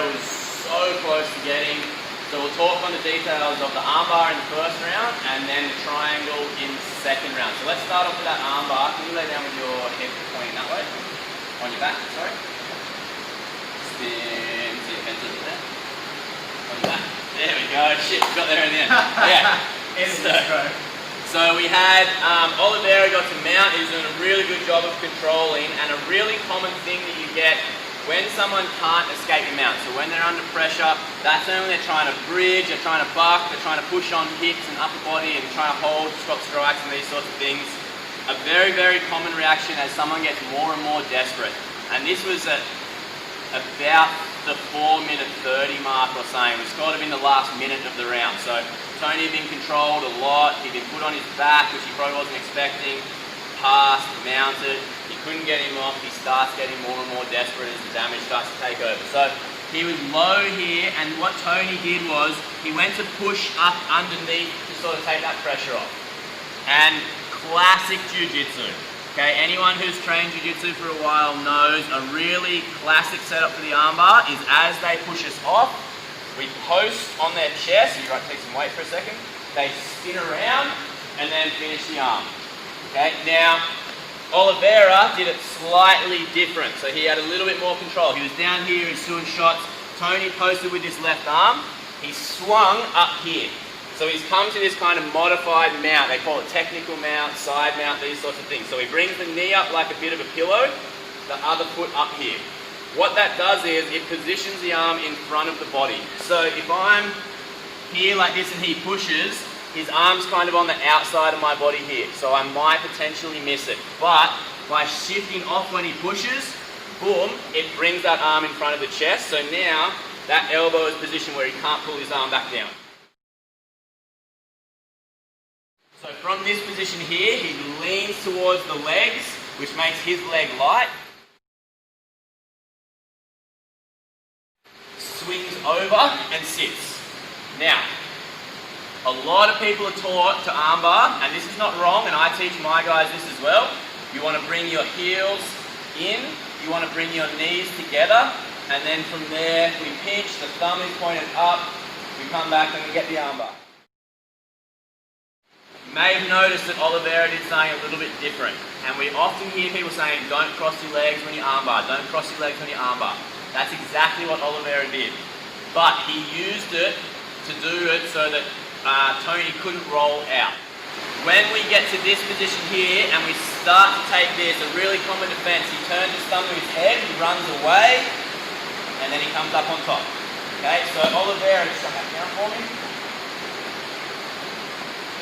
Oliveira was so close to getting. So we'll talk on the details of the armbar in the first round and then the triangle in the second round. So let's start off with that armbar. Can you lay down with your head pointing that way? On your back, sorry. Spin, see your pencil there? On your back. There we go. Shit, got there in the end. Yeah. So we had Oliveira got to mount. He was doing a really good job of controlling, and a really common thing that you get when someone can't escape your mount. So when they're under pressure, that's when they're trying to bridge, they're trying to buck, they're trying to push on kicks and upper body and trying to hold, stop strikes and these sorts of things. A very, very common reaction as someone gets more and more desperate. And this was at about the 4:30 mark or something. It was kind of in the last minute of the round. So Tony had been controlled a lot. He'd been put on his back, which he probably wasn't expecting. Passed, mounted. He couldn't get him off. He starts getting more and more desperate as the damage starts to take over. So he was low here, and what Tony did was he went to push up underneath to sort of take that pressure off. And classic Jiu Jitsu. Okay, anyone who's trained Jiu Jitsu for a while knows a really classic setup for the armbar is as they push us off, we post on their chest. So you might take some weight for a second. They spin around and then finish the arm. Okay, now Oliveira did it slightly different, so he had a little bit more control. He was down here, he's doing shots. Tony posted with his left arm. He swung up here. So he's come to this kind of modified mount. They call it technical mount, side mount, these sorts of things. So he brings the knee up like a bit of a pillow, the other foot up here. What that does is it positions the arm in front of the body. So if I'm here like this and he pushes, his arm's kind of on the outside of my body here, so I might potentially miss it. But by shifting off when he pushes, boom, it brings that arm in front of the chest. So now that elbow is positioned where he can't pull his arm back down. So from this position here, he leans towards the legs, which makes his leg light. Swings over and sits. Now, a lot of people are taught to armbar, and this is not wrong, and I teach my guys this as well. You want to bring your heels in, you want to bring your knees together, and then from there we pinch, the thumb is pointed up, we come back and we get the armbar. You may have noticed that Oliveira did something a little bit different, and we often hear people saying, don't cross your legs when you armbar, don't cross your legs when you armbar. That's exactly what Oliveira did. But he used it to do it so that Tony couldn't roll out. When we get to this position here and we start to take this, a really common defense, he turns his thumb to his head, he runs away, and then he comes up on top. Okay, so Oliveira, just come back down for me.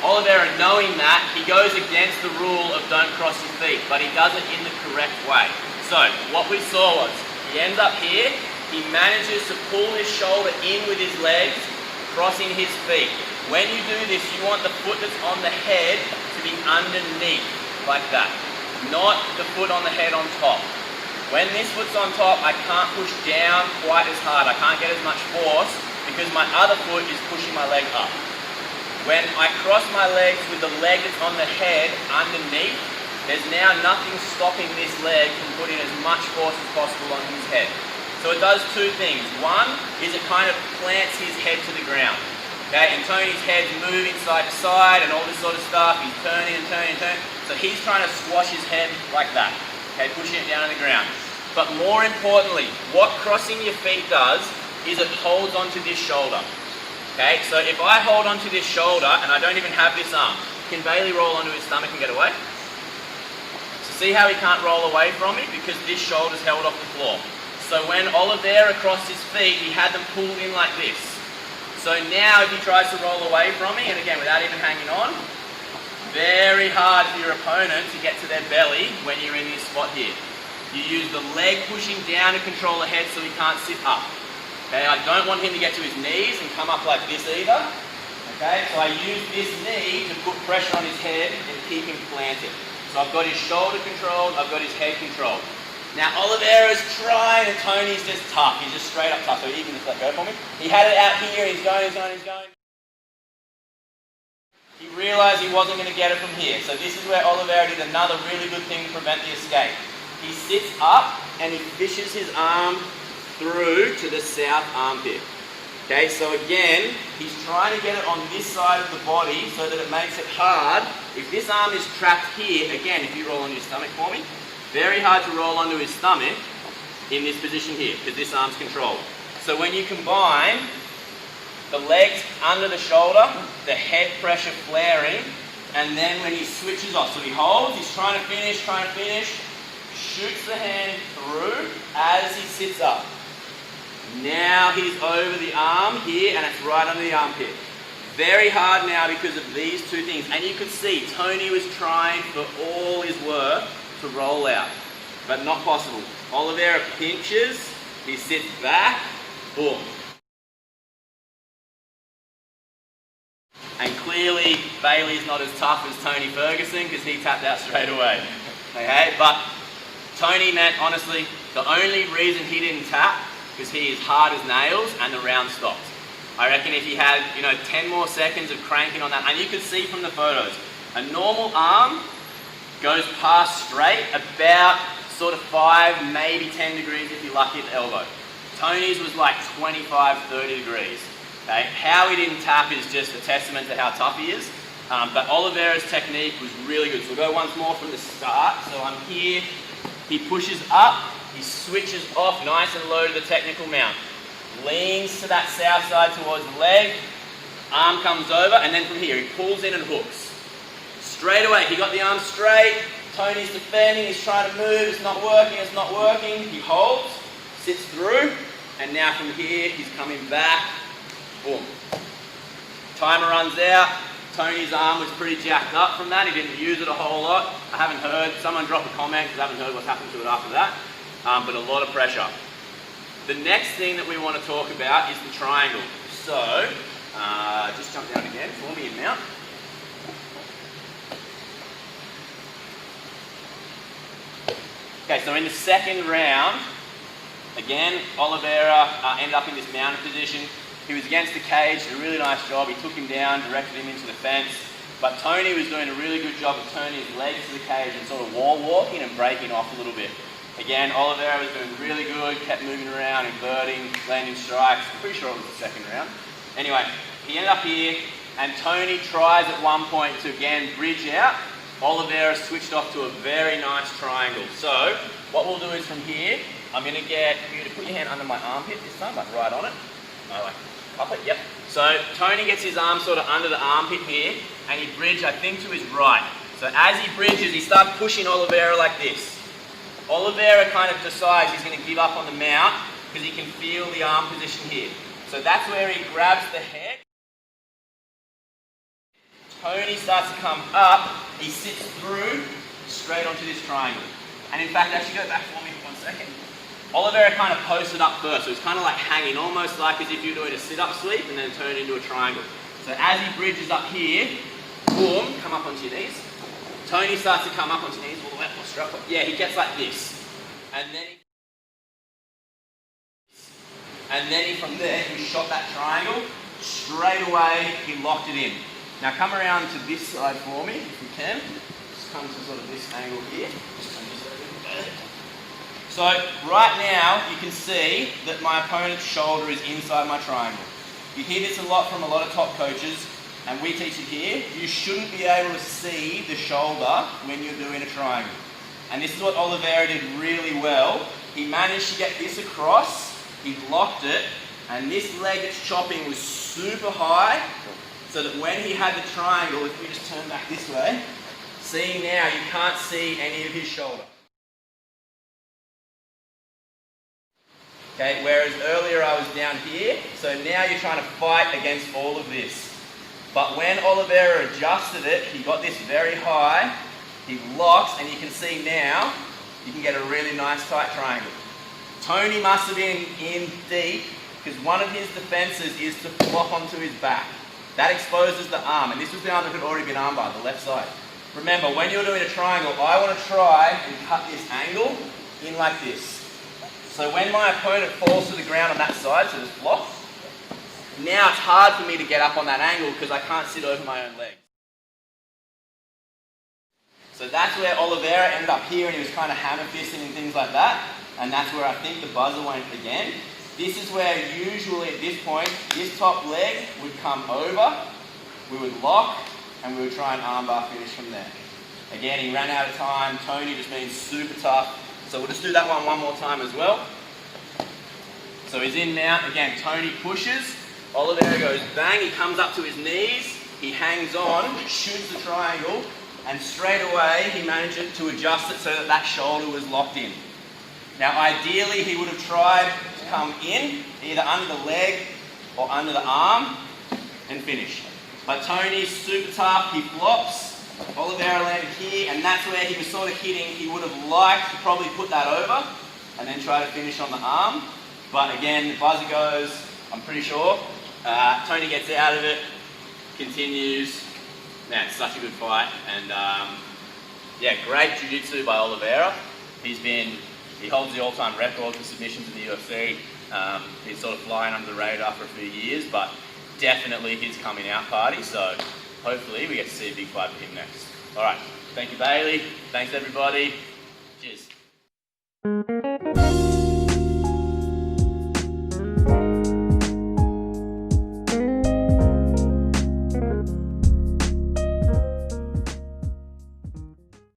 Oliveira, knowing that, he goes against the rule of don't cross your feet, but he does it in the correct way. So what we saw was, he ends up here, he manages to pull his shoulder in with his legs, crossing his feet. When you do this, you want the foot that's on the head to be underneath, like that. Not the foot on the head on top. When this foot's on top, I can't push down quite as hard. I can't get as much force because my other foot is pushing my leg up. When I cross my legs with the leg that's on the head underneath, there's now nothing stopping this leg from putting as much force as possible on his head. So it does two things. One is it kind of plants his head to the ground. Okay, and Tony's head's moving side to side and all this sort of stuff. He's turning and turning and turning. So he's trying to squash his head like that. Okay, pushing it down on the ground. But more importantly, what crossing your feet does is it holds onto this shoulder. Okay, so if I hold onto this shoulder and I don't even have this arm, can Bailey roll onto his stomach and get away? So see how he can't roll away from me? Because this shoulder's held off the floor. So when Oliveira crossed his feet, he had them pulled in like this. So now if he tries to roll away from me, and again without even hanging on, very hard for your opponent to get to their belly when you're in this spot here. You use the leg pushing down to control the head so he can't sit up. Okay, I don't want him to get to his knees and come up like this either. Okay, so I use this knee to put pressure on his head and keep him planted. So I've got his shoulder controlled, I've got his head controlled. Now Oliveira's trying and Tony's just tough. He's just straight up tough. So he can just let go for me. He had it out here, he's going, he's going, he's going. He realised he wasn't going to get it from here. So this is where Oliveira did another really good thing to prevent the escape. He sits up and he fishes his arm through to the south armpit. Okay, so again, he's trying to get it on this side of the body so that it makes it hard. If this arm is trapped here, again, if you roll onto your stomach for me, very hard to roll onto his stomach in this position here, because this arm's controlled. So when you combine the legs under the shoulder, the head pressure flaring, and then when he switches off, so he holds, he's trying to finish, shoots the hand through as he sits up. Now he's over the arm here, and it's right under the armpit. Very hard now because of these two things. And you could see Tony was trying for all his work to roll out, but not possible. Oliveira pinches, he sits back, boom. And clearly Bailey's not as tough as Tony Ferguson because he tapped out straight away. Okay, but Tony, man, honestly, the only reason he didn't tap because he is hard as nails and the round stopped. I reckon if he had, 10 more seconds of cranking on that, and you could see from the photos, a normal arm goes past straight about sort of 5, maybe 10 degrees if you're lucky at the elbow. Tony's was like 25, 30 degrees. Okay? How he didn't tap is just a testament to how tough he is. But Oliveira's technique was really good. So we'll go once more from the start. So I'm here, he pushes up, he switches off nice and low to the technical mount. Leans to that south side towards the leg, arm comes over, and then from here he pulls in and hooks. Straight away, he got the arm straight, Tony's defending, he's trying to move, it's not working, he holds, sits through, and now from here he's coming back, boom. Timer runs out, Tony's arm was pretty jacked up from that, he didn't use it a whole lot. I haven't heard, someone drop a comment because I haven't heard what's happened to it after that, but a lot of pressure. The next thing that we want to talk about is the triangle. So, just jump down again, for me and mount. Okay, so in the second round, again, Oliveira ended up in this mounted position. He was against the cage, did a really nice job. He took him down, directed him into the fence. But Tony was doing a really good job of turning his legs to the cage and sort of wall walking and breaking off a little bit. Again, Oliveira was doing really good, kept moving around, inverting, landing strikes. I'm pretty sure it was the second round. Anyway, he ended up here, and Tony tries at one point to again bridge out. Oliveira switched off to a very nice triangle. So, what we'll do is from here, I'm going to get you to put your hand under my armpit this time, like right on it. No, like up it, yep. So, Tony gets his arm sort of under the armpit here, and he bridges, I think, to his right. So, as he bridges, he starts pushing Oliveira like this. Oliveira kind of decides he's going to give up on the mount because he can feel the arm position here. So that's where he grabs the head. Tony starts to come up, he sits through straight onto this triangle. And in fact, actually go back for me for 1 second. Oliveira kind of posted up first, so it's kind of like hanging, almost like as if you're doing a sit-up sweep and then turn into a triangle. So as he bridges up here, boom, come up onto your knees. Tony starts to come up onto your knees all the way up. Yeah, he gets like this. And then from there, he shot that triangle. Straight away, he locked it in. Now come around to this side for me, if you can. Just come to sort of this angle here. So right now, you can see that my opponent's shoulder is inside my triangle. You hear this a lot from a lot of top coaches, and we teach it here. You shouldn't be able to see the shoulder when you're doing a triangle. And this is what Oliveira did really well. He managed to get this across, he locked it, and this leg that's chopping was super high, so that when he had the triangle, if we just turn back this way, see now, you can't see any of his shoulder. Okay, whereas earlier I was down here, so now you're trying to fight against all of this. But when Oliveira adjusted it, he got this very high, he locks, and you can see now, you can get a really nice tight triangle. Tony must have been in deep, because one of his defenses is to flop onto his back. That exposes the arm, and this was the arm that had already been armbarred, the left side. Remember, when you're doing a triangle, I want to try and cut this angle in like this. So when my opponent falls to the ground on that side, so this flop, now it's hard for me to get up on that angle because I can't sit over my own legs. So that's where Oliveira ended up here, and he was kind of hammer fisting and things like that. And that's where I think the buzzer went again. This is where usually at this point, this top leg would come over, we would lock, and we would try and armbar finish from there. Again, he ran out of time. Tony just being super tough. So we'll just do that one more time as well. So he's in mount. Again, Tony pushes. Oliveira goes bang. He comes up to his knees. He hangs on, shoots the triangle, and straight away he manages to adjust it so that that shoulder was locked in. Now, ideally, he would have tried to come in, either under the leg or under the arm, and finish. But Tony's super tough. He flops. Oliveira landed here, and that's where he was sort of hitting. He would have liked to probably put that over and then try to finish on the arm. But again, the buzzer goes, I'm pretty sure. Tony gets out of it, continues. Man, it's such a good fight. And yeah, great jiu-jitsu by Oliveira. He holds the all-time record for submissions in the UFC. He's sort of flying under the radar for a few years, but definitely his coming out party. So hopefully we get to see a big fight for him next. All right, thank you, Bailey. Thanks, everybody. Cheers.